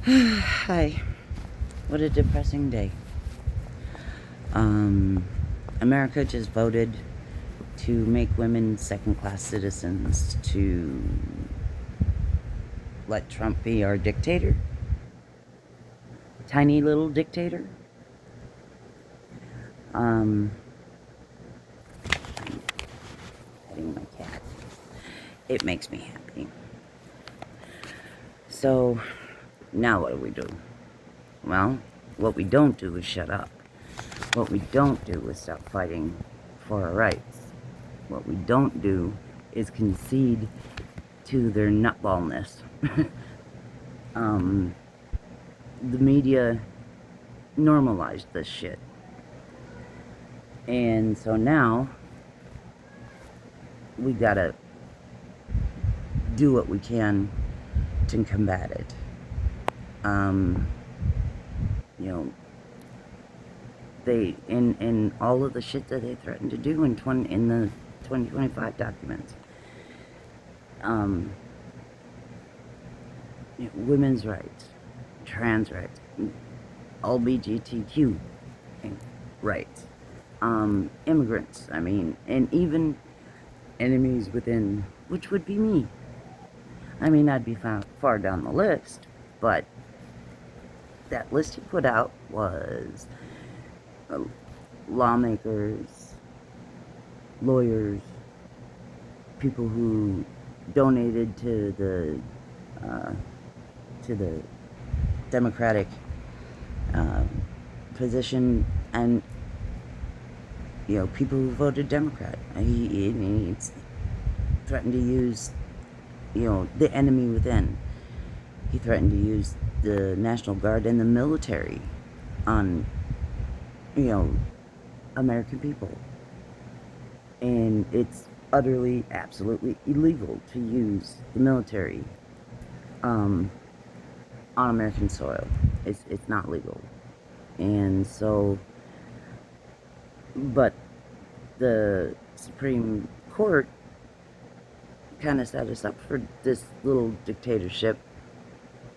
Hi. What a depressing day. America just voted to make women second-class citizens to let Trump be our dictator. Tiny little dictator. I'm petting my cat. It makes me happy. So, now what do we do? Well, what we don't do is shut up. What we don't do is stop fighting for our rights. What we don't do is concede to their nutballness. The media normalized this shit. And so now, we gotta do what we can to combat it. You know, they, in all of the shit that they threatened to do in the 2025 documents. Women's rights, trans rights, LGBTQ rights, immigrants, and even enemies within, which would be me. I'd be far down the list, but that list he put out was lawmakers, lawyers, people who donated to the Democratic position, and people who voted Democrat. He threatened to use the enemy within. He threatened to use the National Guard and the military on American people, and it's utterly, absolutely illegal to use the military on American soil. It's not legal. And so, but the Supreme Court kind of set us up for this little dictatorship.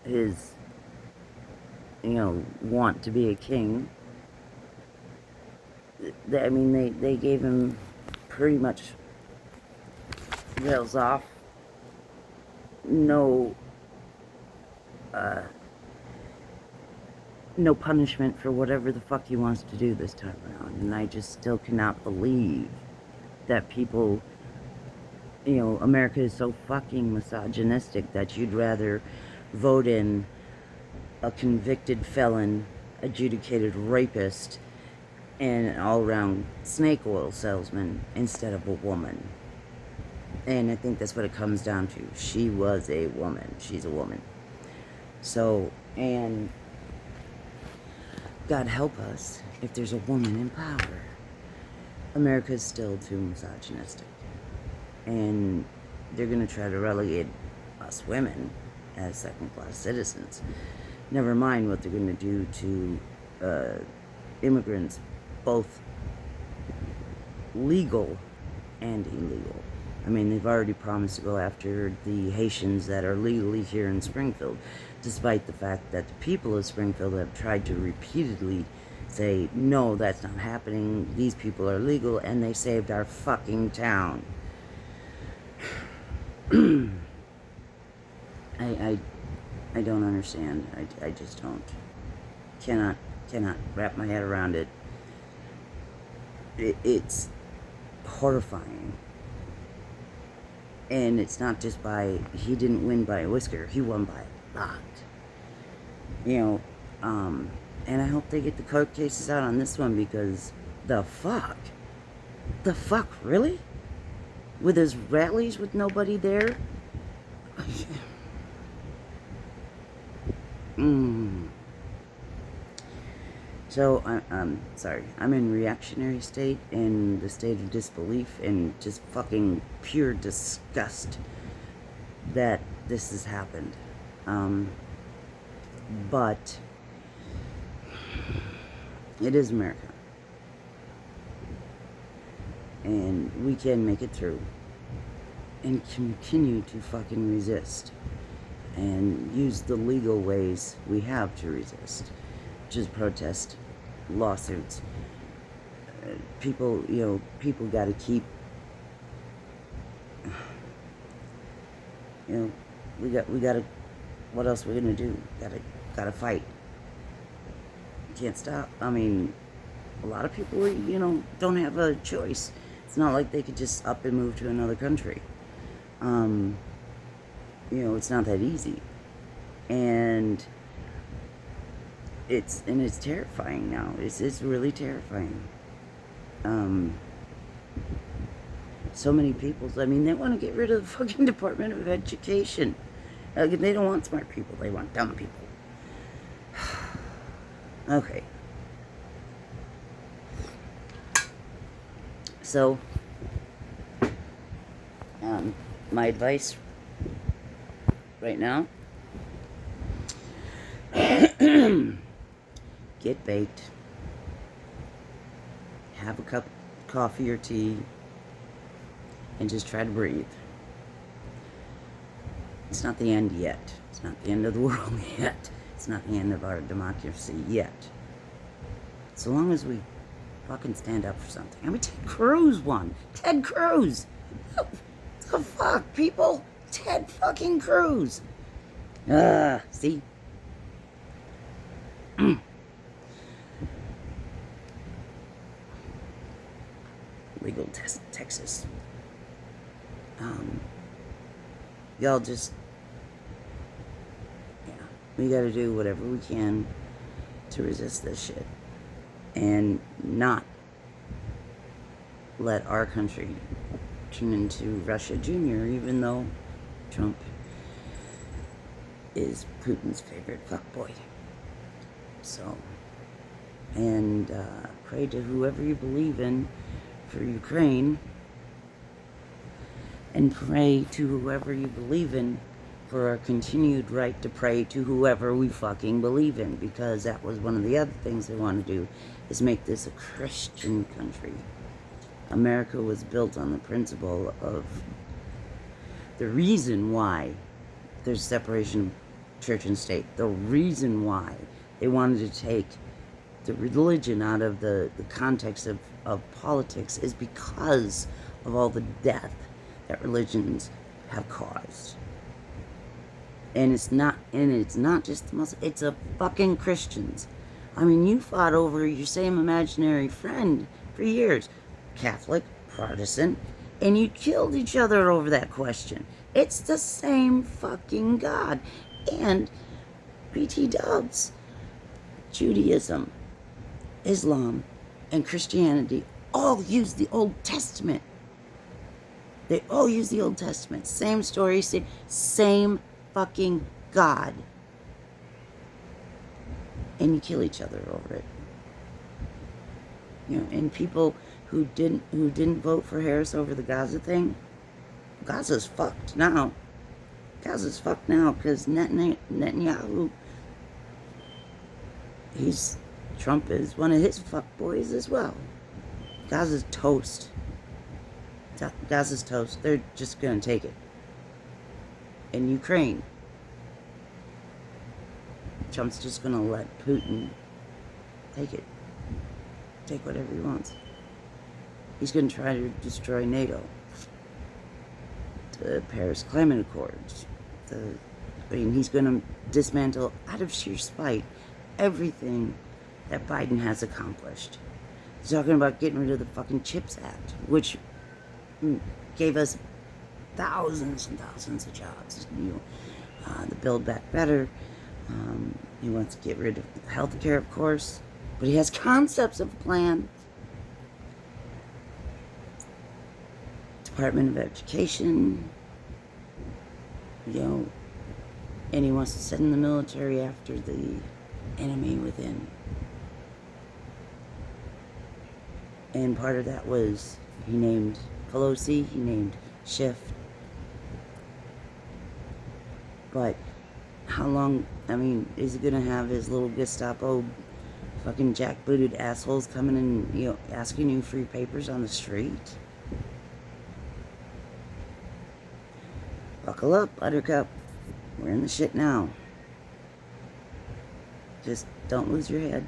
His, want to be a king. They gave him pretty much rails off. No punishment for whatever the fuck he wants to do this time around. And I just still cannot believe that people, America is so fucking misogynistic that you'd rather vote in a convicted felon, adjudicated rapist, and an all-around snake oil salesman instead of a woman. And I think that's what it comes down to. She was a woman. She's a woman. So, and God help us if there's a woman in power. America's still too misogynistic. And they're going to try to relegate us women as second-class citizens. Never mind what they're going to do to immigrants, both legal and illegal. They've already promised to go after the Haitians that are legally here in Springfield, despite the fact that the people of Springfield have tried to repeatedly say, no, that's not happening, these people are legal, and they saved our fucking town. I don't understand. I just don't. Cannot wrap my head around it. It's horrifying. And it's not just he didn't win by a whisker, he won by a lot. And I hope they get the court cases out on this one, because the fuck? The fuck, really? With his rallies with nobody there? So, I'm sorry. I'm in reactionary state, in the state of disbelief, and just fucking pure disgust that this has happened. But it is America. And we can make it through. And continue to fucking resist. and use the legal ways we have to resist, which is protest, lawsuits. People, people got to keep, we got to, what else are we going to do? Gotta fight. Can't stop. I mean, a lot of people, don't have a choice. It's not like they could just up and move to another country. It's not that easy. And it's terrifying now. It's really terrifying. So many people, I mean, they want to get rid of the fucking Department of Education. They don't want smart people, they want dumb people. Okay. So, my advice right now, get baked, have a cup of coffee or tea, and just try to breathe. It's not the end yet. It's not the end of the world yet. It's not the end of our democracy yet. So long as we fucking stand up for something. I mean, Ted Cruz won. Ted Cruz. The fuck, people? Ted fucking Cruz. See? Legal Texas. Y'all just, we gotta do whatever we can to resist this shit. And not let our country turn into Russia Jr., even though Trump is Putin's favorite fuckboy. So, and pray to whoever you believe in for Ukraine, and pray to whoever you believe in for our continued right to pray to whoever we fucking believe in, because that was one of the other things they want to do, is make this a Christian country. America was built on the principle of the reason why there's separation of church and state, the reason why they wanted to take the religion out of the context of politics is because of all the death that religions have caused. And it's not just the Muslims, it's a fucking Christians. I mean, you fought over your same imaginary friend for years, Catholic, Protestant, and you killed each other over that question. It's the same fucking God. And BT dubs, Judaism, Islam, and Christianity all use the Old Testament. They all use the Old Testament. Same story, same fucking God. And you kill each other over it. And people who didn't vote for Harris over the Gaza thing, Gaza's fucked now. Gaza's fucked now because Netanyahu, Trump is one of his fuckboys as well. Gaza's toast. Gaza's toast. They're just gonna take it. In Ukraine, Trump's just gonna let Putin take it. Take whatever he wants. He's gonna try to destroy NATO. The Paris Climate Accords. He's gonna dismantle, out of sheer spite, everything that Biden has accomplished. He's talking about getting rid of the fucking CHIPS Act, which gave us thousands and thousands of jobs. The Build Back Better. He wants to get rid of healthcare, of course, but he has concepts of a plan. Department of Education, and he wants to send the military after the enemy within. And part of that was he named Pelosi, he named Schiff. But how long, is he gonna have his little Gestapo fucking jackbooted assholes coming and, asking you for your papers on the street? Buckle up, Buttercup. We're We're in the shit now. Just don't lose your head.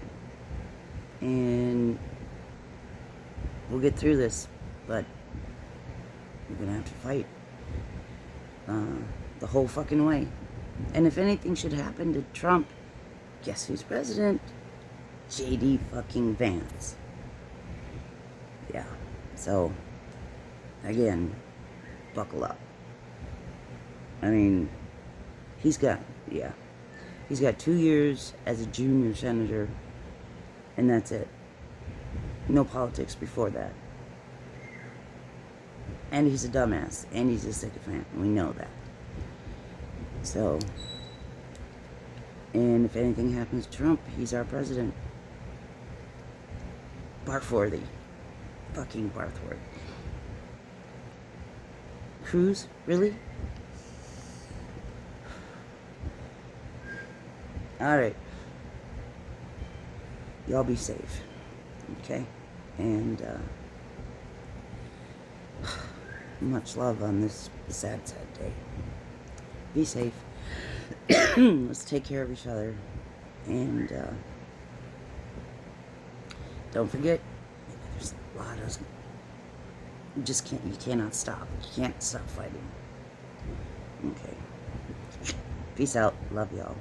And we'll get through this. But we're going to have to fight the whole fucking way. And if anything should happen to Trump, guess who's president? J.D. fucking Vance. Yeah. So, again, buckle up. I mean, he's got 2 years as a junior senator, and that's it. No politics before that. And he's a dumbass, and he's a sycophant. We know that. So, and if anything happens to Trump, he's our president. Barfworthy. Fucking Barfworthy. Cruz? Really? Alright. Y'all be safe. Okay? And, much love on this sad, sad day. Be safe. Let's take care of each other. And, don't forget, there's a lot of... You cannot stop. You can't stop fighting. Okay. Peace out. Love y'all.